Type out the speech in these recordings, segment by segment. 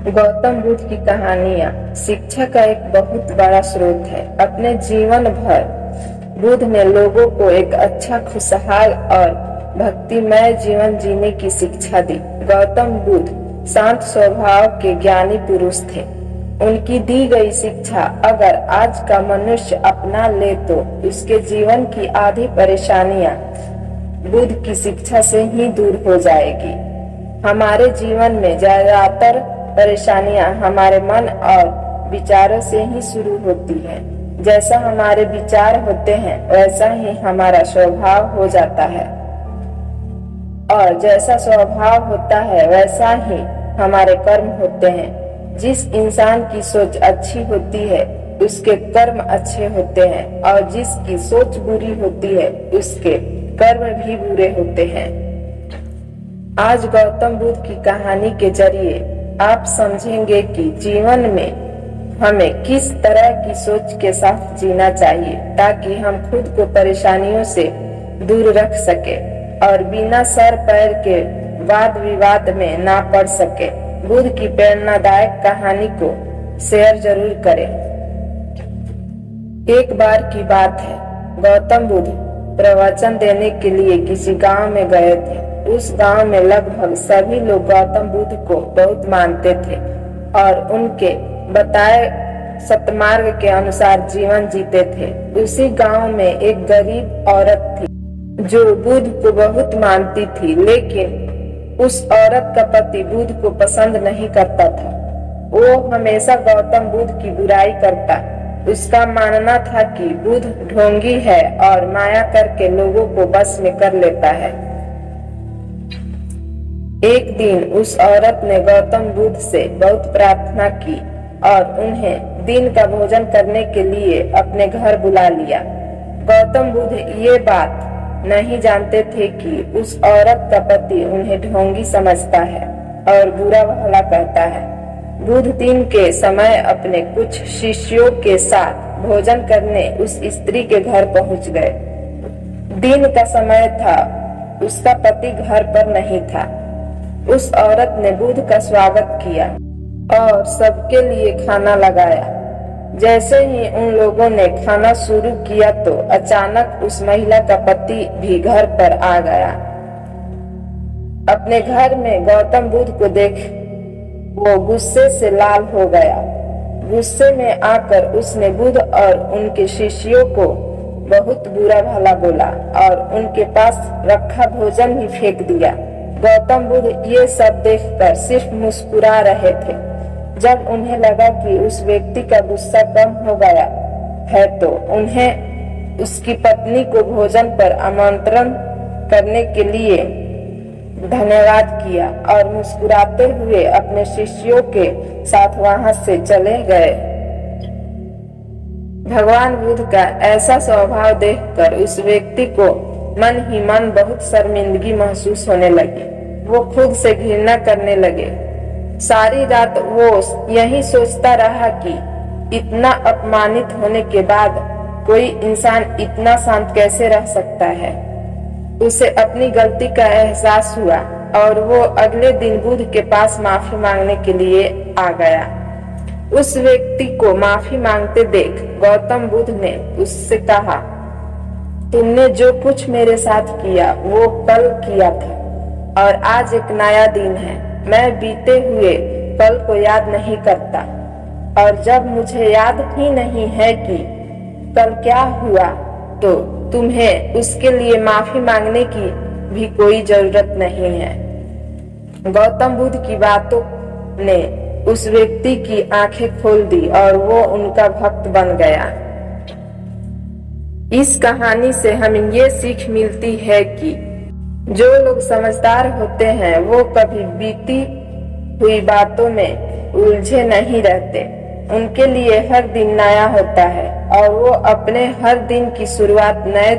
गौतम बुद्ध की कहानियां शिक्षा का एक बहुत बड़ा स्रोत है। अपने जीवन भर बुद्ध ने लोगों को एक अच्छा, खुशहाल और भक्तिमय जीवन जीने की शिक्षा दी। गौतम बुद्ध शांत स्वभाव के ज्ञानी पुरुष थे। उनकी दी गई शिक्षा अगर आज का मनुष्य अपना ले तो उसके जीवन की आधी परेशानियां बुद्ध की शिक्षा से ही दूर हो जाएगी। हमारे जीवन में ज्यादातर परेशानियां हमारे मन और विचारों से ही शुरू होती हैं। जैसा हमारे विचार होते हैं वैसा ही हमारा स्वभाव हो जाता है, और जैसा स्वभाव होता है वैसा ही हमारे कर्म होते हैं। जिस इंसान की सोच अच्छी होती है उसके कर्म अच्छे होते हैं, और जिसकी सोच बुरी होती है उसके कर्म भी बुरे होते हैं। आज गौतम बुद्ध की कहानी के जरिए आप समझेंगे कि जीवन में हमें किस तरह की सोच के साथ जीना चाहिए ताकि हम खुद को परेशानियों से दूर रख सके और बिना सर पैर के वाद विवाद में ना पड़ सके। बुद्ध की प्रेरणादायक कहानी को शेयर जरूर करें। एक बार की बात है, गौतम बुद्ध प्रवचन देने के लिए किसी गांव में गए थे। उस गांव में लगभग सभी लोग गौतम बुद्ध को बहुत मानते थे और उनके बताए सतमार्ग के अनुसार जीवन जीते थे। उसी गांव में एक गरीब औरत थी जो बुद्ध को बहुत मानती थी, लेकिन उस औरत का पति बुद्ध को पसंद नहीं करता था। वो हमेशा गौतम बुद्ध की बुराई करता। उसका मानना था कि बुद्ध ढोंगी है और माया करके लोगों को बस में कर लेता है। एक दिन उस औरत ने गौतम बुद्ध से बहुत प्रार्थना की और उन्हें दिन का भोजन करने के लिए अपने घर बुला लिया। गौतम बुद्ध ये बात नहीं जानते थे कि उस औरत का पति उन्हें ढोंगी समझता है और बुरा भला कहता है। बुद्ध दिन के समय अपने कुछ शिष्यों के साथ भोजन करने उस स्त्री के घर पहुंच गए। दिन का समय था, उसका पति घर पर नहीं था। उस औरत ने बुद्ध का स्वागत किया और सबके लिए खाना लगाया। जैसे ही उन लोगों ने खाना शुरू किया तो अचानक उस महिला का पति भी घर पर आ गया। अपने घर में गौतम बुद्ध को देख वो गुस्से से लाल हो गया। गुस्से में आकर उसने बुद्ध और उनके शिष्यों को बहुत बुरा भला बोला और उनके पास रखा भोजन ही फेंक दिया। गौतम बुद्ध ये सब देखकर सिर्फ मुस्कुरा रहे थे। जब उन्हें लगा कि उस व्यक्ति का गुस्सा कम हो गया है तो उन्हें उसकी पत्नी को भोजन पर आमंत्रण करने के लिए धन्यवाद किया और मुस्कुराते हुए अपने शिष्यों के साथ वहां से चले गए। भगवान बुद्ध का ऐसा स्वभाव देखकर उस व्यक्ति को मन ही मन बहुत शर्मिंदगी महसूस होने लगी। वो खुद से घृणा करने लगे। सारी रात वो यही सोचता रहा कि इतना अपमानित होने के बाद कोई इंसान इतना शांत कैसे रह सकता है। उसे अपनी गलती का एहसास हुआ और वो अगले दिन बुद्ध के पास माफी मांगने के लिए आ गया। उस व्यक्ति को माफी मांगते देख गौतम बुद्ध ने उससे कहा, तुमने जो कुछ मेरे साथ किया वो कल किया था और आज एक नया दिन है। मैं बीते हुए कल को याद नहीं करता, और जब मुझे याद ही नहीं है कि कल क्या हुआ तो तुम्हें उसके लिए माफी मांगने की भी कोई जरूरत नहीं है। गौतम बुद्ध की बातों ने उस व्यक्ति की आंखें खोल दी और वो उनका भक्त बन गया। इस कहानी से हमें ये सीख मिलती है कि जो लोग समझदार होते हैं वो कभी बीती हुई बातों में उलझे नहीं रहते। उनके लिए हर दिन नया होता है और वो अपने हर दिन की शुरुआत नए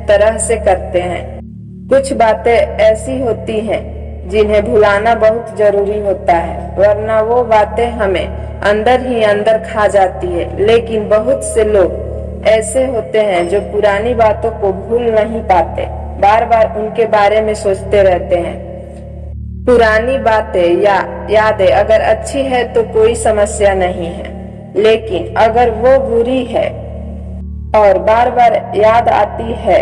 तरह से करते हैं। कुछ बातें ऐसी होती हैं जिन्हें भुलाना बहुत जरूरी होता है, वरना वो बातें हमें अंदर ही अंदर खा जाती है। लेकिन बहुत से लोग ऐसे होते हैं जो पुरानी बातों को भूल नहीं पाते, बार बार उनके बारे में सोचते रहते हैं। पुरानी बातें या यादें अगर अच्छी है तो कोई समस्या नहीं है, लेकिन अगर वो बुरी है और बार बार याद आती है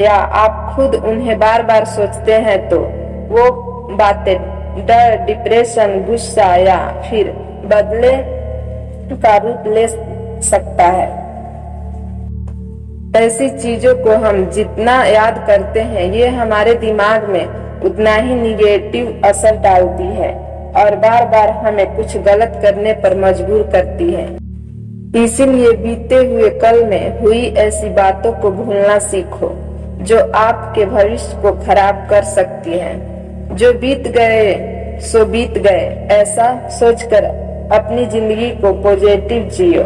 या आप खुद उन्हें बार बार सोचते हैं तो वो बातें डर, डिप्रेशन, गुस्सा या फिर बदले का रूप ले सकता है। ऐसी चीजों को हम जितना याद करते हैं ये हमारे दिमाग में उतना ही निगेटिव असर डालती है और बार बार हमें कुछ गलत करने पर मजबूर करती है। इसीलिए बीते हुए कल में हुई ऐसी बातों को भूलना सीखो जो आपके भविष्य को खराब कर सकती हैं। जो बीत गए सो बीत गए, ऐसा सोचकर अपनी जिंदगी को पॉजिटिव जियो।